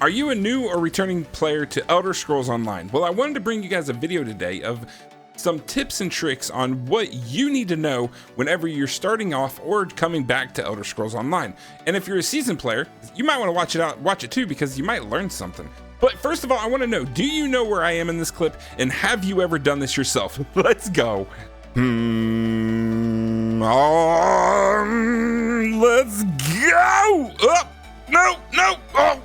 Are you a new or returning player to Elder Scrolls Online? Well, I wanted to bring you guys a video today of some tips and tricks on what you need to know whenever you're starting off or coming back to Elder Scrolls Online. And if you're a seasoned player, you might want to watch it too, because you might learn something. But first of all, I want to know, do you know where I am in this clip, and have you ever done this yourself? Let's go. Let's go. Oh, no. Oh.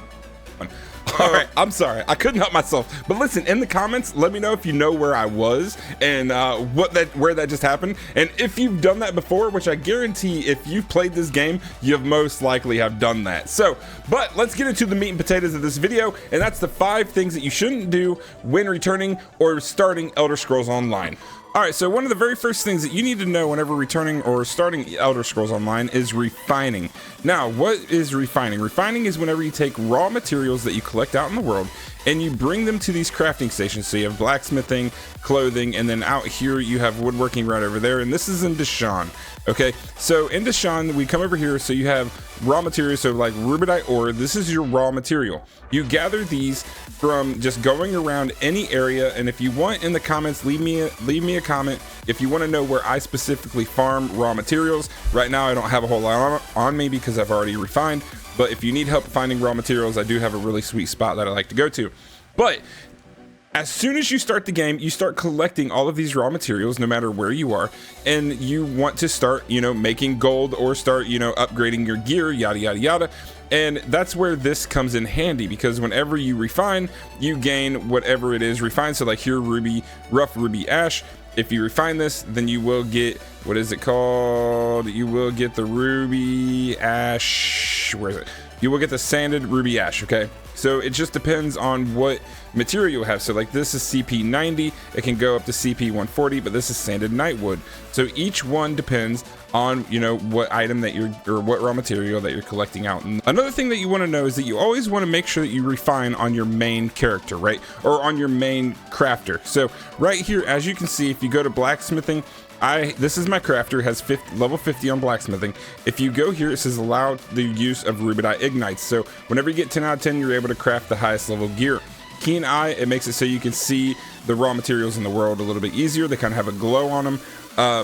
All right, I'm sorry, I couldn't help myself. But listen, in the comments, let me know if you know where I was and where that just happened. And if you've done that before, which I guarantee if you've played this game, you've most likely have done that. So, but let's get into the meat and potatoes of this video, and that's the 5 things that you shouldn't do when returning or starting Elder Scrolls Online. All right, so one of the very first things that you need to know whenever returning or starting Elder Scrolls Online is refining. Now, what is refining? Refining is whenever you take raw materials that you collect out in the world and you bring them to these crafting stations. So you have blacksmithing, clothing, and then out here you have woodworking right over there, and this is in Deshawn. Okay, so in Deshawn, we come over here, so you have raw materials, so like rubidite ore, this is your raw material. You gather these from just going around any area, and if you want, in the comments, leave me a comment if you want to know where I specifically farm raw materials. Right now I don't have a whole lot on me because I've already refined, but if you need help finding raw materials, I do have a really sweet spot that I like to go to. But as soon as you start the game, you start collecting all of these raw materials, no matter where you are, and you want to start, making gold or start, upgrading your gear, yada, yada, yada. And that's where this comes in handy, because whenever you refine, you gain whatever it is refined. So like here, rough ruby ash. If you refine this, then you will get, what is it called? You will get the ruby ash. Where is it? You will get the sanded ruby ash, okay? So it just depends on what material you have. So like this is CP90, it can go up to CP140, but this is sanded nightwood. So each one depends on, what item that or what raw material that you're collecting out. And another thing that you want to know is that you always want to make sure that you refine on your main character, right? Or on your main crafter. So right here, as you can see, if you go to blacksmithing, this is my crafter, has level 50 on blacksmithing. If you go here, it says allow the use of rubidite ignites. So whenever you get 10 out of 10, you're able to craft the highest level gear. Keen eye, it makes it so you can see the raw materials in the world a little bit easier. They kind of have a glow on them.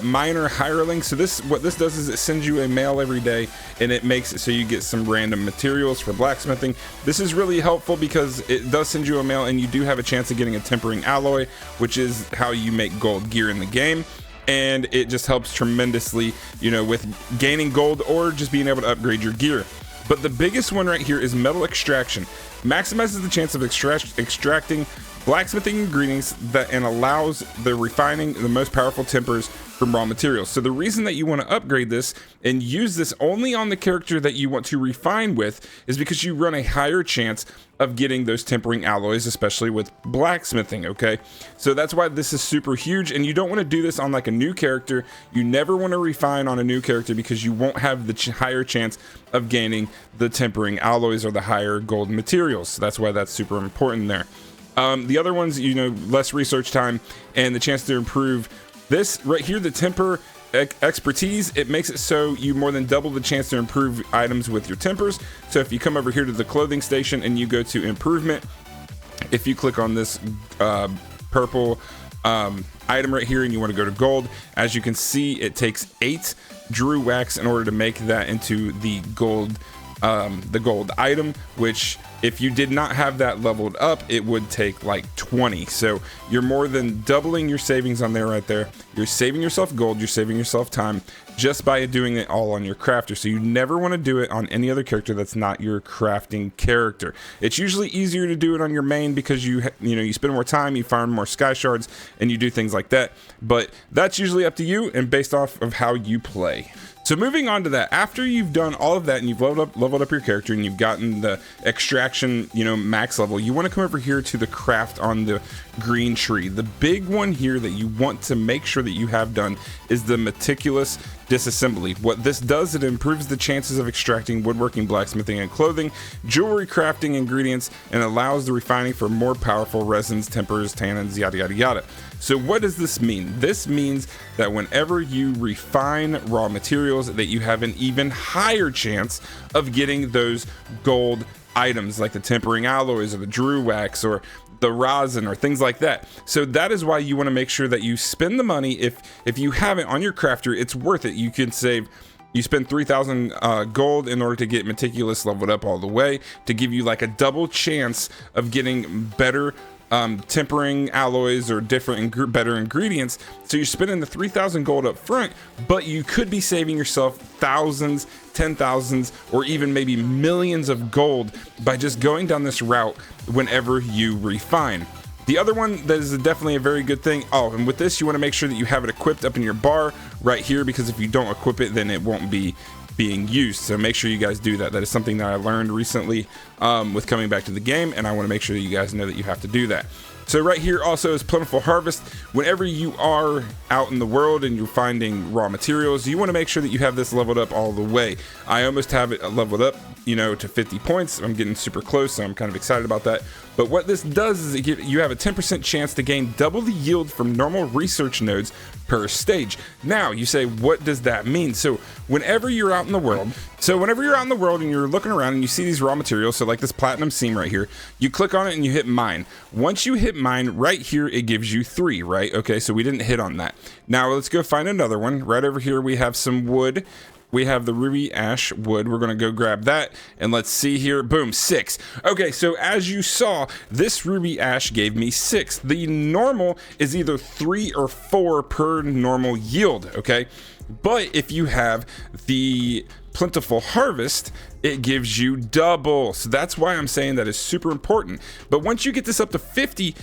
Minor hireling, so what this does is it sends you a mail every day, and it makes it so you get some random materials for blacksmithing. This is really helpful because it does send you a mail, and you do have a chance of getting a tempering alloy, which is how you make gold gear in the game. And it just helps tremendously, with gaining gold or just being able to upgrade your gear. But the biggest one right here is metal extraction. Maximizes the chance of extracting blacksmithing ingredients and allows the refining the most powerful tempers from raw materials. So the reason that you want to upgrade this and use this only on the character that you want to refine with is because you run a higher chance of getting those tempering alloys, especially with blacksmithing, okay? So that's why this is super huge, and you don't want to do this on like a new character. You never want to refine on a new character because you won't have the higher chance of gaining the tempering alloys or the higher gold materials. So that's why that's super important there. The other ones, less research time and the chance to improve. This right here, the temper expertise, it makes it so you more than double the chance to improve items with your tempers. So if you come over here to the clothing station and you go to improvement, if you click on this purple item right here and you want to go to gold, as you can see, it takes 8 Drew wax in order to make that into the gold item, which if you did not have that leveled up, it would take like 20. So you're more than doubling your savings on there right there. You're saving yourself gold, you're saving yourself time just by doing it all on your crafter. So you never want to do it on any other character that's not your crafting character. It's usually easier to do it on your main because you spend more time, you farm more sky shards, and you do things like that. But that's usually up to you and based off of how you play. So moving on to that, after you've done all of that and you've leveled up your character and you've gotten the extraction, max level, you want to come over here to the craft on the green tree. The big one here that you want to make sure that you have done is the meticulous disassembly. What this does, it improves the chances of extracting woodworking, blacksmithing, and clothing, jewelry crafting ingredients, and allows the refining for more powerful resins, tempers, tannins, yada, yada, yada. So what does this mean? This means that whenever you refine raw materials, that you have an even higher chance of getting those gold items like the tempering alloys or the drew wax or the rosin or things like that. So that is why you want to make sure that you spend the money. If you have it on your crafter, it's worth it. You can save, you spend 3,000 gold in order to get Meticulous leveled up all the way, to give you like a double chance of getting better tempering alloys or different better ingredients. So you're spending the 3,000 gold up front, but you could be saving yourself thousands, 10,000s, or even maybe millions of gold by just going down this route whenever you refine. The other one that is definitely a very good thing. Oh, and with this, you want to make sure that you have it equipped up in your bar right here, because if you don't equip it, then it won't be being used. So make sure you guys do that. That is something that I learned recently with coming back to the game, and I want to make sure that you guys know that you have to do that. So right here also is Plentiful Harvest. Whenever you are out in the world and you're finding raw materials, you want to make sure that you have this leveled up all the way. I almost have it leveled up, you know, to 50 points. I'm getting super close, so I'm kind of excited about that. But what this does is you have a 10% chance to gain double the yield from normal research nodes per stage. Now you say, what does that mean? So whenever you're out in the world, and you're looking around and you see these raw materials, so like this platinum seam right here, you click on it and you hit mine. Once you hit mine right here, it gives you 3, right? Okay, so we didn't hit on that. Now let's go find another one. Right over here we have some wood. We have the ruby ash wood. We're gonna go grab that, and let's see here. Boom, 6. Okay, so as you saw, this ruby ash gave me 6. The normal is either 3 or 4 per normal yield, okay? But if you have the Plentiful Harvest, it gives you double. So that's why I'm saying that is super important. But once you get this up to 50,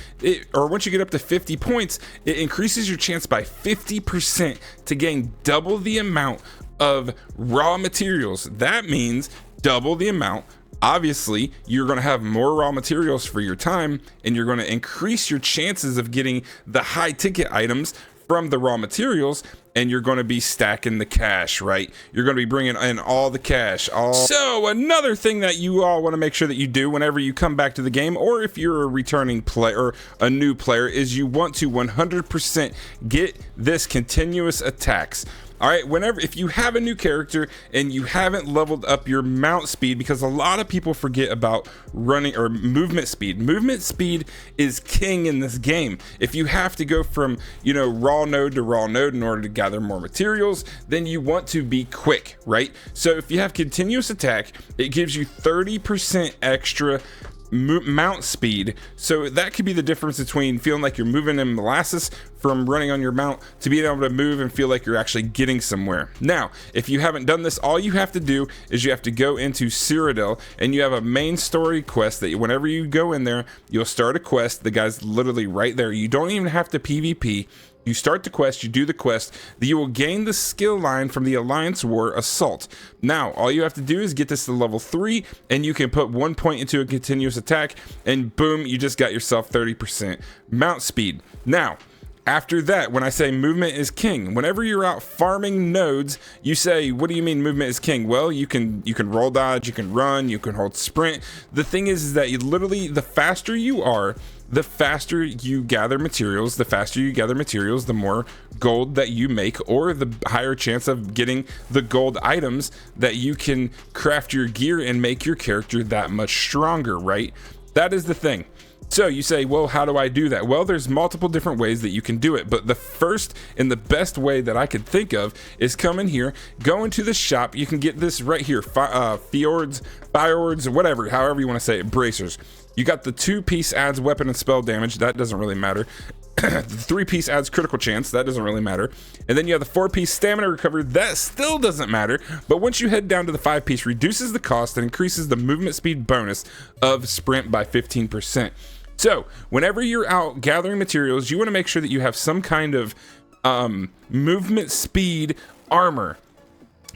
once you get up to 50 points, it increases your chance by 50% to gain double the amount of raw materials. That means double the amount. Obviously, you're going to have more raw materials for your time, and you're going to increase your chances of getting the high ticket items from the raw materials, and you're going to be stacking the cash, right? You're going to be bringing in all the cash. So another thing that you all want to make sure that you do whenever you come back to the game, or if you're a returning player or a new player, is you want to 100% get this continuous attacks. All right, if you have a new character and you haven't leveled up your mount speed, because a lot of people forget about running or movement speed. Movement speed is king in this game. If you have to go from, you know, raw node to raw node in order to gather more materials, then you want to be quick, right? So if you have continuous attack, it gives you 30% extra mount speed. So that could be the difference between feeling like you're moving in molasses from running on your mount to being able to move and feel like you're actually getting somewhere. Now, if you haven't done this, all you have to do is you have to go into Curated, and you have a main story quest that whenever you go in there, you'll start a quest. The guy's literally right there. You don't even have to PvP. You start the quest, you do the quest, then you will gain the skill line from the Alliance War Assault. Now, all you have to do is get this to level 3, and you can put 1 point into a continuous attack, and boom, you just got yourself 30% mount speed. Now, after that, when I say movement is king, whenever you're out farming nodes, you say, what do you mean movement is king? Well, you can roll dodge, you can run, you can hold sprint. The thing is that you literally, the faster you are, the faster you gather materials. The faster you gather materials, the more gold that you make, or the higher chance of getting the gold items that you can craft your gear and make your character that much stronger, right? That is the thing. So you say, well, how do I do that? Well, there's multiple different ways that you can do it, but the first and the best way that I could think of is come in here, go into the shop. You can get this right here, fjords, whatever, however you want to say it, bracers. You got the 2-piece adds weapon and spell damage. That doesn't really matter. The 3-piece adds critical chance. That doesn't really matter. And then you have the 4-piece stamina recovery. That still doesn't matter. But once you head down to the 5-piece, reduces the cost and increases the movement speed bonus of sprint by 15%. So whenever you're out gathering materials, you want to make sure that you have some kind of movement speed armor.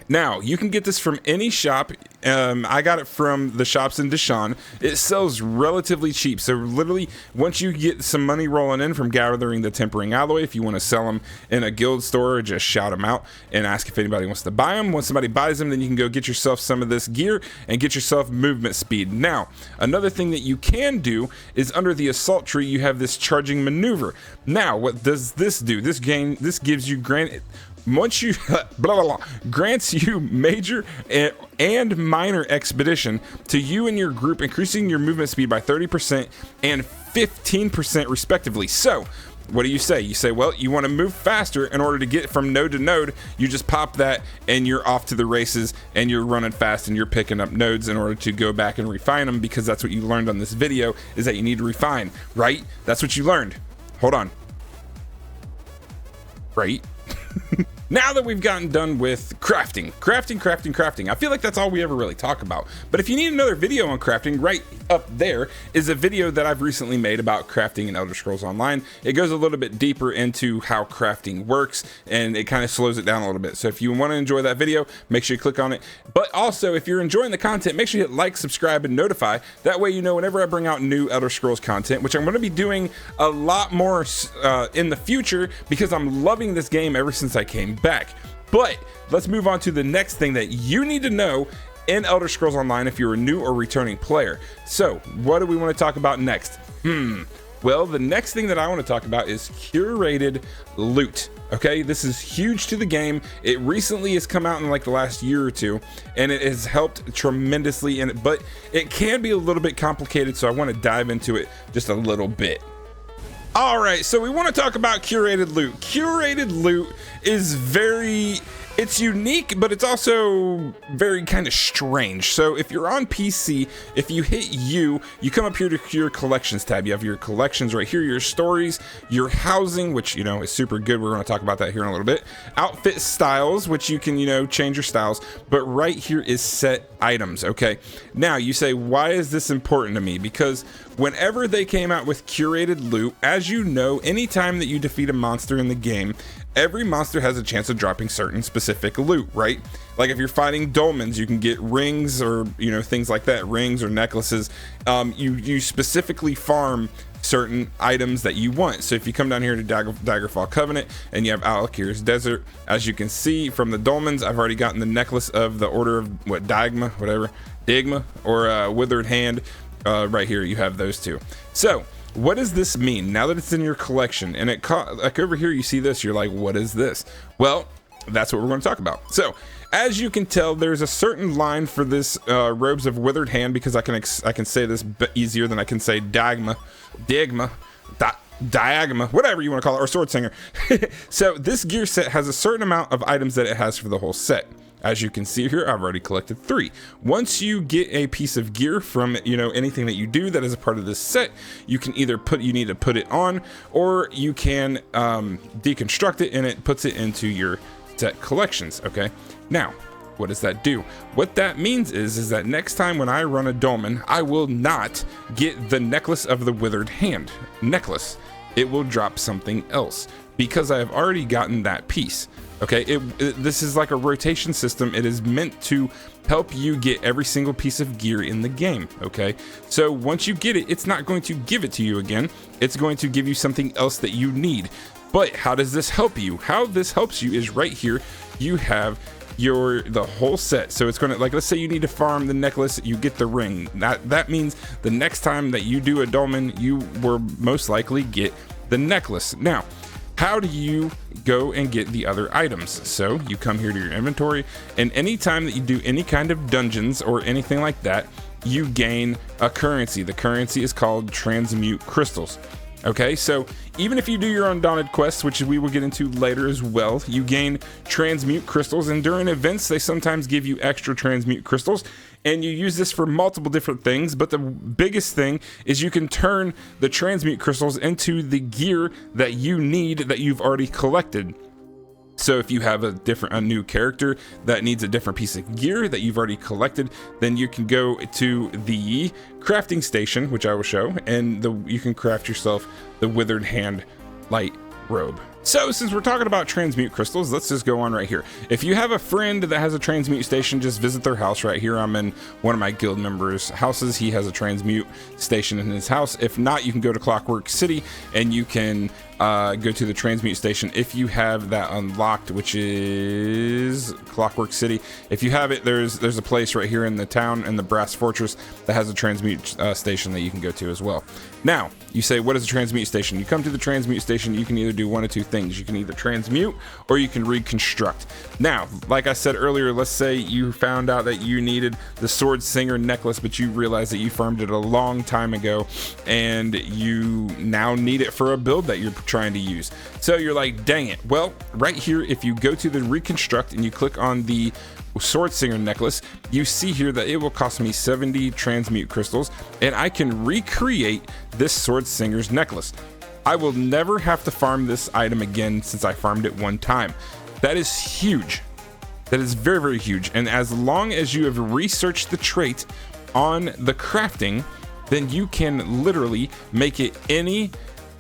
Now, you can get this from any shop. I got it from the shops in Deshawn. It sells relatively cheap. So literally, once you get some money rolling in from gathering the tempering alloy, if you want to sell them in a guild store, just shout them out and ask if anybody wants to buy them. Once somebody buys them, then you can go get yourself some of this gear and get yourself movement speed. Now, another thing that you can do is under the assault tree, you have this charging maneuver. Now, what does this do? This gives you granted once you blah, blah, blah, grants you major and minor expedition to you and your group, increasing your movement speed by 30% and 15% respectively. So what do you say? You say, well, you want to move faster in order to get from node to node. You just pop that and you're off to the races, and you're running fast and you're picking up nodes in order to go back and refine them, because that's what you learned on this video, is that you need to refine, right? That's what you learned. Hold on. Right? Now that we've gotten done with crafting, I feel like that's all we ever really talk about. But if you need another video on crafting, right up there is a video that I've recently made about crafting in Elder Scrolls Online. It goes a little bit deeper into how crafting works, and it kind of slows it down a little bit. So if you want to enjoy that video, make sure you click on it. But also, if you're enjoying the content, make sure you hit like, subscribe, and notify. That way you know whenever I bring out new Elder Scrolls content, which I'm going to be doing a lot more in the future, because I'm loving this game ever since I came back. But let's move on to the next thing that you need to know in Elder Scrolls Online if you're a new or returning player. So what do we want to talk about next? Well, the next thing that I want to talk about is curated loot. Okay, this is huge to the game. It recently has come out in like the last year or two, and it has helped tremendously in it, but it can be a little bit complicated, so I want to dive into it just a little bit. All right, so we want to talk about curated loot. Curated loot is it's unique, but it's also very kind of strange. So if you're on PC, if you hit U, you come up here to your collections tab. You have your collections right here, your stories, your housing, which, you know, is super good. We're going to talk about that here in a little bit. Outfit styles, which you can, you know, change your styles. But right here is set items. Okay. Now you say, why is this important to me? Because whenever they came out with curated loot, as you know, anytime that you defeat a monster in the game, every monster has a chance of dropping certain specific loot, right? Like if you're fighting dolmens, you can get rings, or, you know, things like that, rings or necklaces. You specifically farm certain items that you want. So if you come down here to Daggerfall Covenant and you have Alakir's Desert, as you can see from the dolmens, I've already gotten the necklace of the Order of Digma, or Withered Hand. Right here you have those two. So what does this mean now that it's in your collection? And like over here you see this, you're like, what is this? Well, that's what we're going to talk about. So as you can tell, there's a certain line for this Robes of Withered Hand, because I can say this easier than I can say Diagma, whatever you want to call it, or Sword Singer. So this gear set has a certain amount of items that it has for the whole set. As you can see here, I've already collected 3. Once you get a piece of gear from, you know, anything that you do that is a part of this set, you can either you need to put it on, or you can deconstruct it, and it puts it into your set collections. Okay. Now, what does that do? What that means is that next time when I run a dolmen, I will not get the Necklace of the Withered Hand necklace. It will drop something else, because I have already gotten that piece. Okay, this is like a rotation system. It is meant to help you get every single piece of gear in the game. Okay, so once you get it, it's not going to give it to you again. It's going to give you something else that you need. But how does this help you? How this helps you is right here. You have the whole set. So it's gonna, like, let's say you need to farm the necklace, you get the ring. That means the next time that you do a dolmen, you will most likely get the necklace. Now, how do you go and get the other items? So you come here to your inventory, and anytime that you do any kind of dungeons or anything like that, you gain a currency. The currency is called Transmute crystals. Okay, so even if you do your Undaunted quests, which we will get into later as well, you gain Transmute crystals, and during events they sometimes give you extra Transmute crystals, and you use this for multiple different things. But the biggest thing is you can turn the Transmute crystals into the gear that you need, that you've already collected. So if you have a new character that needs a different piece of gear that you've already collected, then you can go to the crafting station, which I will show, and you can craft yourself the Withered Hand light robe. So since we're talking about Transmute crystals, let's just go on right here. If you have a friend that has a Transmute station, just visit their house right here. I'm in one of my guild members' houses. He has a Transmute station in his house. If not, you can go to Clockwork City and you can go to the Transmute station if you have that unlocked, which is Clockwork City. If you have it, there's a place right here in the town in the Brass Fortress that has a Transmute station that you can go to as well. Now, you say, what is a Transmute station? You come to the Transmute station, you can either do one of two things. You can either transmute or you can reconstruct. Now, like I said earlier, let's say you found out that you needed the Sword Singer necklace, but you realized that you farmed it a long time ago and you now need it for a build that you're trying to use. So you're like, dang it. Well, right here, if you go to the reconstruct and you click on the Sword Singer necklace, you see here that it will cost me 70 transmute crystals and I can recreate this Sword Singer's necklace. I will never have to farm this item again since I farmed it one time. That is huge. That is very, very huge. And as long as you have researched the trait on the crafting, then you can literally make it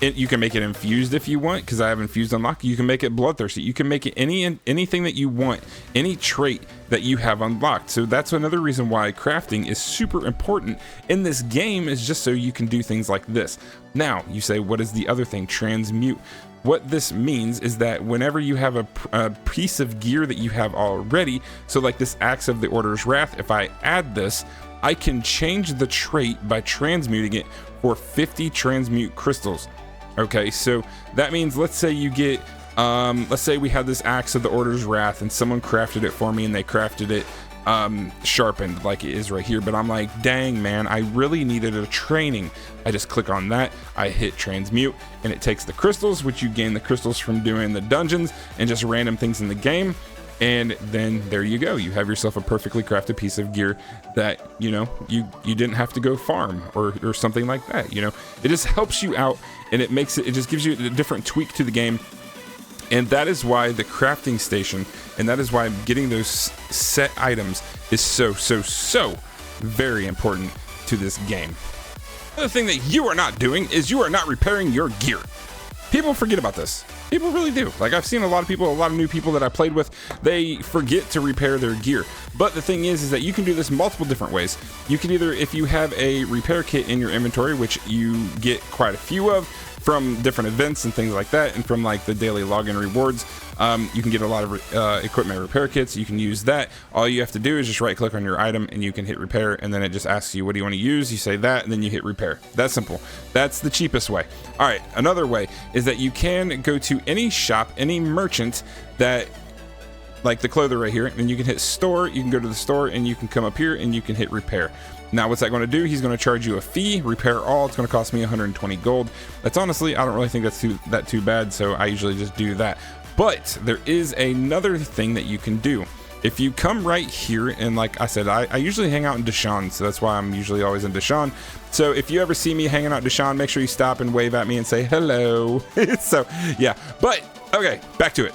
you can make it infused if you want, because I have infused unlocked. You can make it bloodthirsty. You can make it anything that you want, any trait that you have unlocked. So that's another reason why crafting is super important in this game, is just so you can do things like this. Now, you say, what is the other thing? Transmute. What this means is that whenever you have a piece of gear that you have already, so like this Axe of the Order's Wrath, if I add this, I can change the trait by transmuting it for 50 transmute crystals. Okay, so that means, let's say you get, let's say we had this Axe of the Order's Wrath and someone crafted it for me and they crafted it sharpened like it is right here, but I'm like, dang man, I really needed a training. I just click on that, I hit transmute, and it takes the crystals, which you gain the crystals from doing the dungeons and just random things in the game. And then there you go, you have yourself a perfectly crafted piece of gear that, you know, you didn't have to go farm or something like that. You know, it just helps you out, and it just gives you a different tweak to the game. And that is why the crafting station, and that is why getting those set items is so very important to this game. Another thing that you are not doing is you are not repairing your gear. People forget about this. People really do. Like, I've seen a lot of new people that I played with, they forget to repair their gear. But the thing is that you can do this multiple different ways. You can either, if you have a repair kit in your inventory, which you get quite a few of from different events and things like that, and from like the daily login rewards, you can get a lot of equipment repair kits. You can use that. All you have to do is just right click on your item and you can hit repair, and then it just asks you, what do you want to use? You say that, and then you hit repair. That's simple. That's the cheapest way. All right, another way is that you can go to any shop, any merchant that, like the clother right here, and you can hit store. You can go to the store and you can come up here and you can hit repair. Now, what's that going to do? He's going to charge you a fee, repair all. It's going to cost me 120 gold. That's honestly, I don't really think that's too bad, so I usually just do that. But there is another thing that you can do. If you come right here, and like I said, I usually hang out in Deshaun, so that's why I'm usually always in Deshaun. So if you ever see me hanging out in Deshaun, make sure you stop and wave at me and say hello. So yeah, but okay, back to it.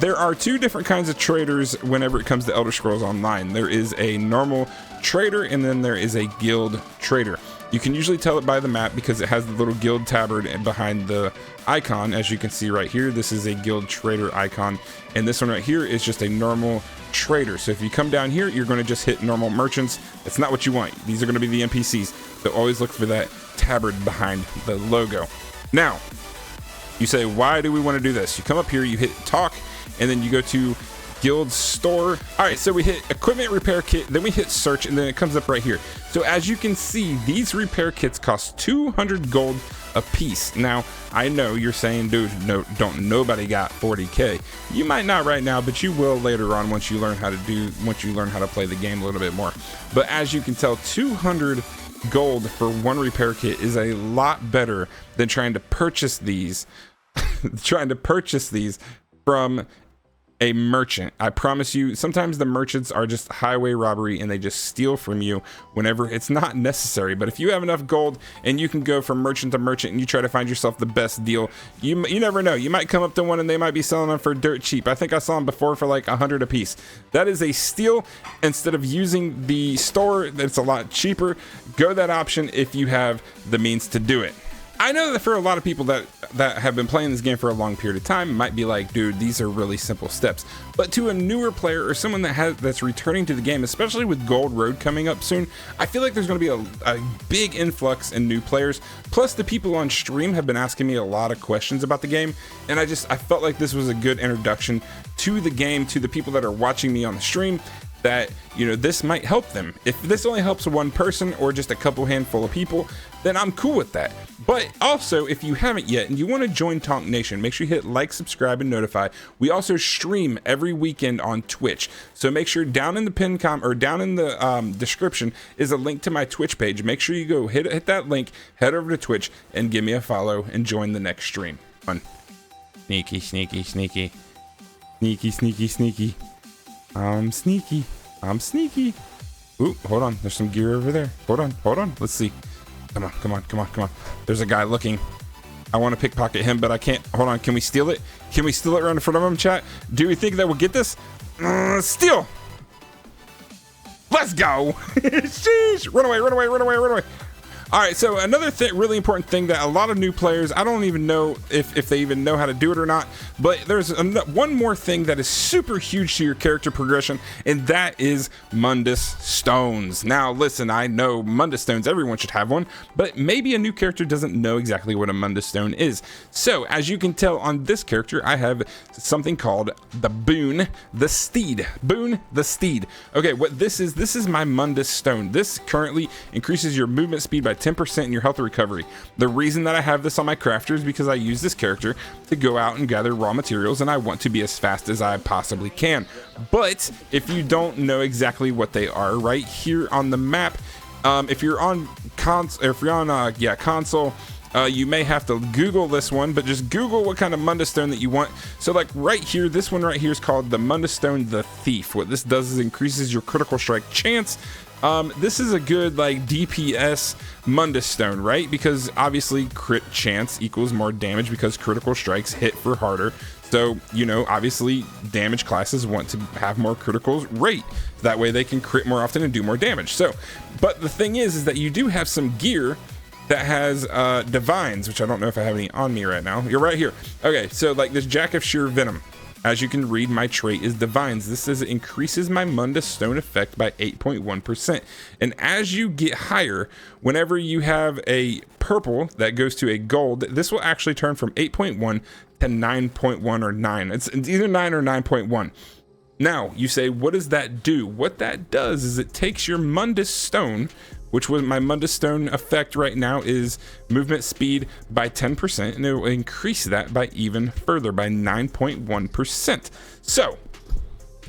There are two different kinds of traders whenever it comes to Elder Scrolls Online. There is a normal trader, and then there is a guild trader. You can usually tell it by the map because it has the little guild tabard behind the icon. As you can see right here, this is a guild trader icon, and this one right here is just a normal trader. So if you come down here, you're going to just hit normal merchants. That's not what you want. These are going to be the NPCs. So always look for that tabard behind the logo. Now, you say, why do we want to do this? You come up here, you hit talk, and then you go to guild store. All right, so we hit equipment repair kit, then we hit search, and then it comes up right here. So as you can see, these repair kits cost 200 gold a piece. Now, I know you're saying, dude, nobody got 40k. You might not right now, but you will later on once you learn how to play the game a little bit more. But as you can tell, 200 gold for one repair kit is a lot better than trying to purchase these from a merchant. I promise you, sometimes the merchants are just highway robbery and they just steal from you whenever it's not necessary. But if you have enough gold and you can go from merchant to merchant and you try to find yourself the best deal, you never know. You might come up to one and they might be selling them for dirt cheap. I think I saw them before for like 100 a piece. That is a steal. Instead of using the store, that's a lot cheaper. Go that option if you have the means to do it. I know that for a lot of people that that have been playing this game for a long period of time might be like, dude, these are really simple steps. But to a newer player or someone that's returning to the game, especially with Gold Road coming up soon, I feel like there's going to be a big influx in new players. Plus, the people on stream have been asking me a lot of questions about the game, and I felt like this was a good introduction to the game, to the people that are watching me on the stream, that, you know, this might help them. If this only helps one person or just a couple handful of people, then I'm cool with that. But also, if you haven't yet and you want to join Tonk Nation, make sure you hit like, subscribe, and notify. We also stream every weekend on Twitch, so make sure down in the down in the description is a link to my Twitch page. Make sure you go hit that link, head over to Twitch, and give me a follow and join the next stream. Fun. Sneaky, sneaky, sneaky, sneaky, sneaky, sneaky. I'm sneaky. I'm sneaky. Ooh, hold on. There's some gear over there. Hold on. Let's see. Come on. There's a guy looking. I want to pickpocket him, but I can't. Hold on. Can we steal it? Can we steal it right in front of him, chat? Do we think that we'll get this? Steal. Let's go. Sheesh. Run away. All right, so another really important thing that a lot of new players, I don't even know if they even know how to do it or not, but there's one more thing that is super huge to your character progression, and that is Mundus Stones. Now, listen, I know Mundus Stones, everyone should have one, but maybe a new character doesn't know exactly what a Mundus Stone is. So, as you can tell on this character, I have something called the Boon the Steed. Boon the Steed. Okay, what this is my Mundus Stone. This currently increases your movement speed by 10% in your health recovery. The reason that I have this on my crafter is because I use this character to go out and gather raw materials, and I want to be as fast as I possibly can. But if you don't know exactly what they are, right here on the map, if you're on console, you may have to Google this one, but just Google what kind of Mundus Stone that you want. So like right here, this one right here is called the Mundus Stone the Thief. What this does is increases your critical strike chance. This is a good like DPS Mundus Stone, right? Because obviously crit chance equals more damage because critical strikes hit for harder. So, you know, obviously damage classes want to have more critical rate. That way they can crit more often and do more damage. So, but the thing is that you do have some gear that has divines, which I don't know if I have any on me right now. You're right here. Okay, so like this Jack of Sheer Venom. As you can read, my trait is Divines. This says it increases my Mundus Stone effect by 8.1%. And as you get higher, whenever you have a purple that goes to a gold, this will actually turn from 8.1 to 9.1 or 9. It's either 9 or 9.1. Now, you say, what does that do? What that does is it takes your Mundus Stone, which was my Mundus Stone effect right now is movement speed by 10%, and it will increase that by even further by 9.1%. So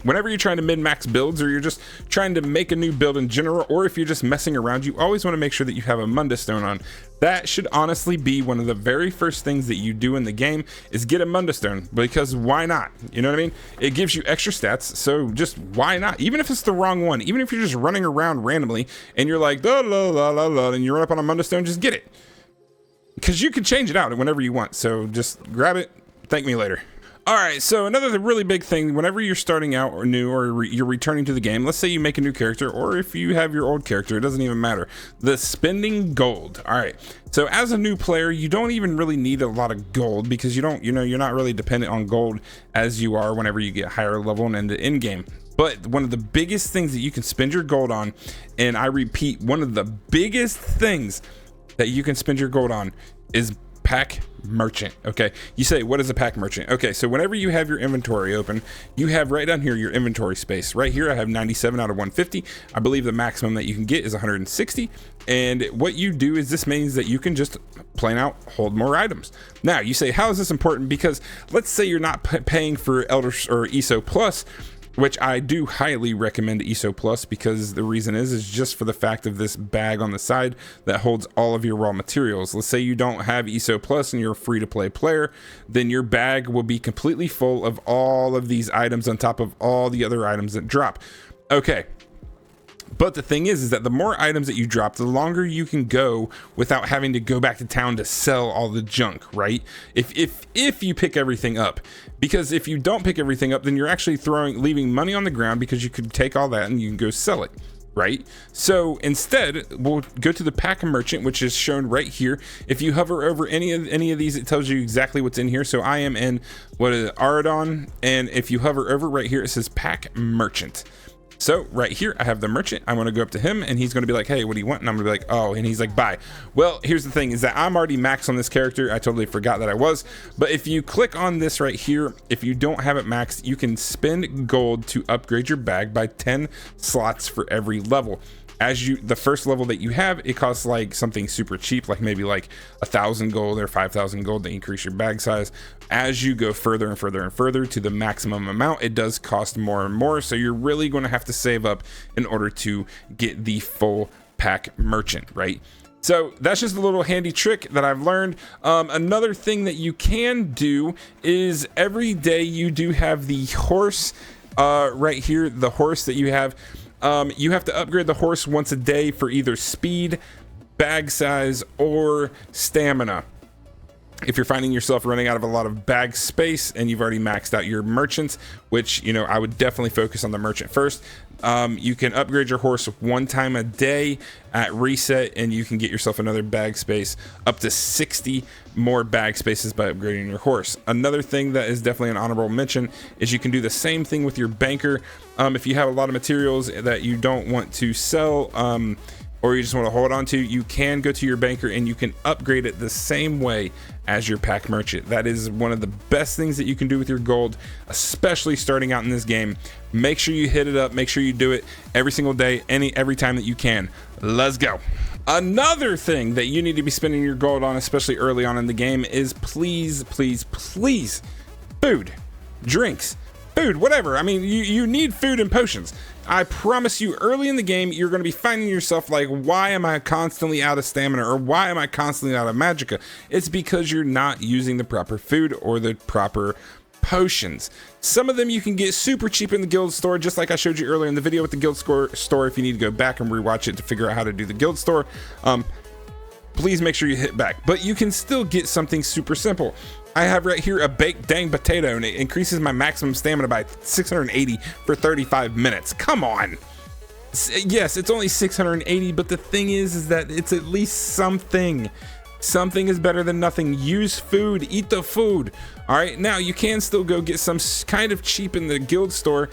whenever you're trying to min-max builds, or you're just trying to make a new build in general, or if you're just messing around, you always want to make sure that you have a Mundus Stone on. That should honestly be one of the very first things that you do in the game is get a Mundus Stone, because why not? You know what I mean? It gives you extra stats, so just why not? Even if it's the wrong one, even if you're just running around randomly and you're like, la la la la la, and you run up on a Mundus Stone, just get it. Because you can change it out whenever you want, so just grab it, thank me later. All right, so another really big thing, whenever you're starting out or new, or you're returning to the game, let's say you make a new character, or if you have your old character, it doesn't even matter. The spending gold. All right, so as a new player, you don't even really need a lot of gold, because you're not really dependent on gold as you are whenever you get higher level and into in-game. But one of the biggest things that you can spend your gold on, and I repeat, one of the biggest things that you can spend your gold on is pack merchant. Okay, you say, what is a pack merchant? Okay, so whenever you have your inventory open, you have right down here your inventory space. Right here I have 97 out of 150. I believe the maximum that you can get is 160, and what you do is this means that you can just plain out hold more items. Now you say, how is this important? Because let's say you're not paying for Elder or ESO Plus, which I do highly recommend ESO Plus, because the reason is just for the fact of this bag on the side that holds all of your raw materials. Let's say you don't have ESO Plus and you're a free to play player, then your bag will be completely full of all of these items on top of all the other items that drop. Okay. But the thing is that the more items that you drop, the longer you can go without having to go back to town to sell all the junk, right? If you pick everything up, because if you don't pick everything up, then you're actually leaving money on the ground, because you could take all that and you can go sell it. right? So instead, we'll go to the pack merchant, which is shown right here. If you hover over any of these, it tells you exactly what's in here. So I am in Aradon, and if you hover over right here, it says pack merchant. So right here, I have the merchant. I want to go up to him, and he's going to be like, hey, what do you want? And I'm going to be like, oh, and he's like, bye. Well, here's the thing is that I'm already maxed on this character. I totally forgot that I was. But if you click on this right here, if you don't have it maxed, you can spend gold to upgrade your bag by 10 slots for every level. The first level that you have, it costs like something super cheap, like maybe like 1,000 gold or 5,000 gold to increase your bag size. As you go further and further and further to the maximum amount, it does cost more and more. So you're really going to have to save up in order to get the full pack merchant, right? So that's just a little handy trick that I've learned. Another thing that you can do is every day you do have the horse right here, the horse that you have. You have to upgrade the horse once a day for either speed, bag size, or stamina. If you're finding yourself running out of a lot of bag space and you've already maxed out your merchants, which, I would definitely focus on the merchant first. You can upgrade your horse one time a day at reset, and you can get yourself another bag space, up to 60 more bag spaces by upgrading your horse. Another thing that is definitely an honorable mention is you can do the same thing with your banker. If you have a lot of materials that you don't want to sell, or you just want to hold on to, you can go to your banker and you can upgrade it the same way as your pack merchant. That is one of the best things that you can do with your gold, especially starting out in this game. Make sure you hit it up. Make sure you do it every single day, every time that you can. Let's go. Another thing that you need to be spending your gold on, especially early on in the game, is please food, drinks, food, whatever. I mean, you need food and potions. I promise you, early in the game, you're going to be finding yourself like, why am I constantly out of stamina, or why am I constantly out of magicka? It's because you're not using the proper food or the proper potions. Some of them you can get super cheap in the guild store, just like I showed you earlier in the video with the guild store. If you need to go back and rewatch it to figure out how to do the guild store, please make sure you hit back. But you can still get something super simple. I have right here a baked dang potato, and it increases my maximum stamina by 680 for 35 minutes. Come on. Yes, it's only 680, but the thing is that it's at least something. Something is better than nothing. Use food, eat the food. All right, now you can still go get some kind of cheap in the guild store.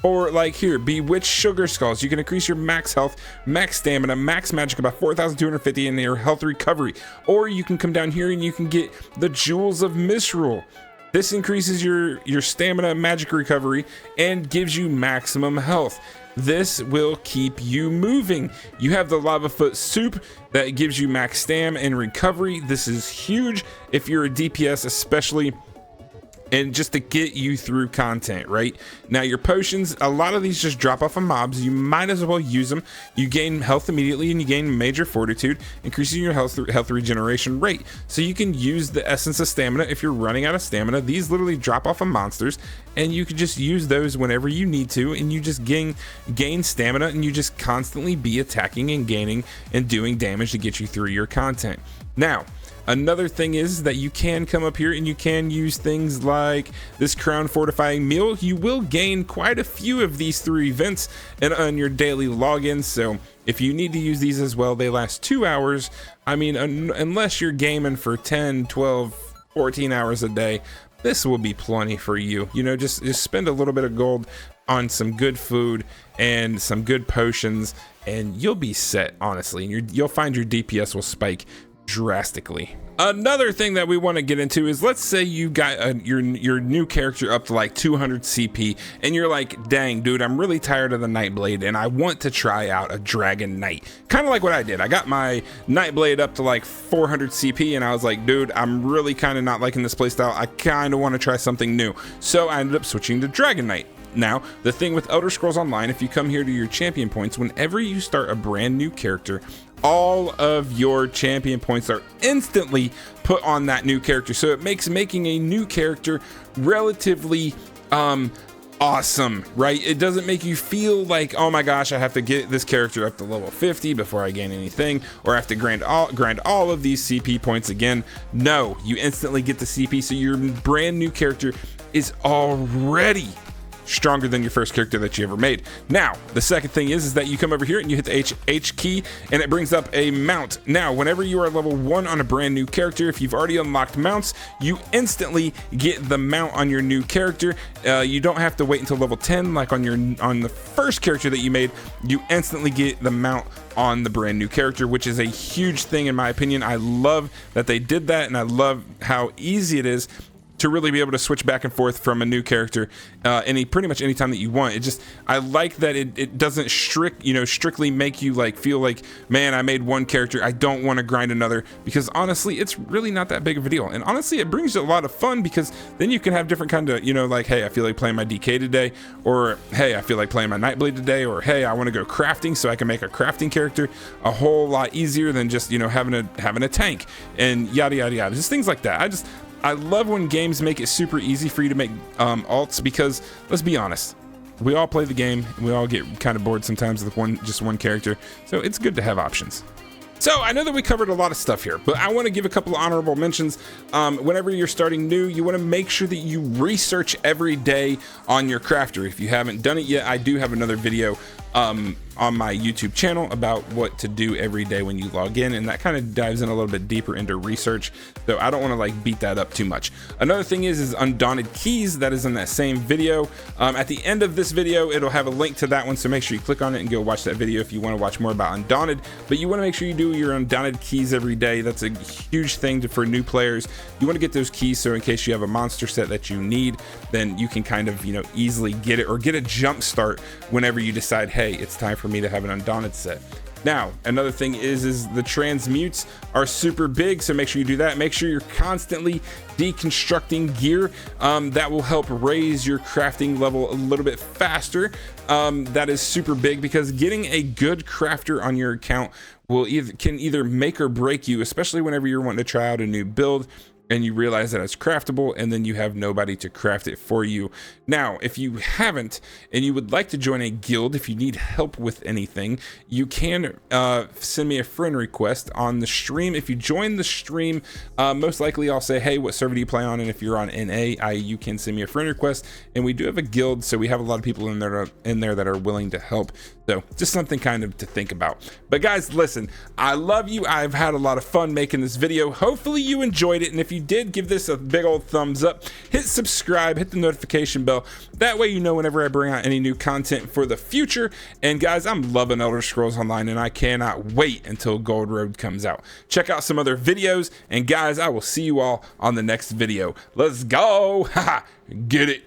Or like here, Bewitched Sugar Skulls. You can increase your max health, max stamina, max magic about 4,250 in your health recovery. Or you can come down here and you can get the Jewels of Misrule. This increases your stamina, magic recovery, and gives you maximum health. This will keep you moving. You have the Lava Foot Soup that gives you max stam and recovery. This is huge if you're a DPS, especially, and just to get you through content, right? Now your potions, a lot of these just drop off of mobs. You might as well use them. You gain health immediately and you gain major fortitude, increasing your health regeneration rate. So you can use the essence of stamina if you're running out of stamina. These literally drop off of monsters, and you can just use those whenever you need to, and you just gain stamina, and you just constantly be attacking and gaining and doing damage to get you through your content. Now, another thing is that you can come up here and you can use things like this crown fortifying meal. You will gain quite a few of these through events and on your daily logins. So if you need to use these as well, they last 2 hours. I mean, unless you're gaming for 10, 12, 14 hours a day, this will be plenty for you. Just spend a little bit of gold on some good food and some good potions, and you'll be set, honestly. And you'll find your DPS will spike drastically. Another thing that we want to get into is, let's say you got your new character up to like 200 CP, and you're like, dang dude, I'm really tired of the Nightblade and I want to try out a Dragon Knight. Kind of like what I did. I got my Nightblade up to like 400 CP, and I was like, dude, I'm really kind of not liking this playstyle. I kind of want to try something new. So I ended up switching to Dragon Knight. Now, the thing with Elder Scrolls Online, if you come here to your champion points, whenever you start a brand new character, all of your champion points are instantly put on that new character. So it makes making a new character relatively awesome, right? It doesn't make you feel like, oh my gosh, I have to get this character up to level 50 before I gain anything, or I have to grind all of these CP points again. No, you instantly get the CP, so your brand new character is already stronger than your first character that you ever made. Now, the second thing is that you come over here and you hit the H key, and it brings up a mount. Now, whenever you are level 1 on a brand new character, if you've already unlocked mounts, you instantly get the mount on your new character. You don't have to wait until level 10 like on the first character that you made. You instantly get the mount on the brand new character, which is a huge thing in my opinion. I love that they did that, and I love how easy it is to really be able to switch back and forth from a new character pretty much anytime that you want. It just, I like that it doesn't strictly make you like feel like, man, I made one character, I don't want to grind another, because honestly it's really not that big of a deal. And honestly it brings you a lot of fun, because then you can have different kind of, like, hey, I feel like playing my DK today, or hey, I feel like playing my Nightblade today, or hey, I want to go crafting, so I can make a crafting character a whole lot easier than just having a tank and yada yada yada, just things like that. I love when games make it super easy for you to make alts, because let's be honest, we all play the game and we all get kind of bored sometimes with just one character, so it's good to have options. So I know that we covered a lot of stuff here, but I want to give a couple of honorable mentions. Whenever you're starting new, you want to make sure that you research every day on your crafter. If you haven't done it yet, I do have another video on my YouTube channel about what to do every day when you log in, and that kind of dives in a little bit deeper into research, so I don't want to like beat that up too much. Another thing is Undaunted Keys. That is in that same video. At the end of this video, it'll have a link to that one, so make sure you click on it and go watch that video if you want to watch more about Undaunted. But you want to make sure you do your Undaunted Keys every day. That's a huge thing for new players. You want to get those keys, so in case you have a monster set that you need, then you can kind of easily get it, or get a jump start whenever you decide, hey, it's time for me to have an Undaunted set. Now, another thing is the transmutes are super big, so make sure you do that. Make sure you're constantly deconstructing gear. That will help raise your crafting level a little bit faster. That is super big, because getting a good crafter on your account can either make or break you, especially whenever you're wanting to try out a new build and you realize that it's craftable, and then you have nobody to craft it for you. Now, if you haven't and you would like to join a guild, if you need help with anything, you can send me a friend request on the stream. If you join the stream, most likely I'll say, hey, what server do you play on? And if you're on NA, you can send me a friend request, and we do have a guild, so we have a lot of people in there that are willing to help. So just something kind of to think about. But guys, listen, I love you. I've had a lot of fun making this video. Hopefully you enjoyed it, and if you did, give this a big old thumbs up, hit subscribe, hit the notification bell. That way you know whenever I bring out any new content for the future. And guys, I'm loving Elder Scrolls Online, and I cannot wait until Gold Road comes out. Check out some other videos, and guys, I will see you all on the next video. Let's go. Haha, get it.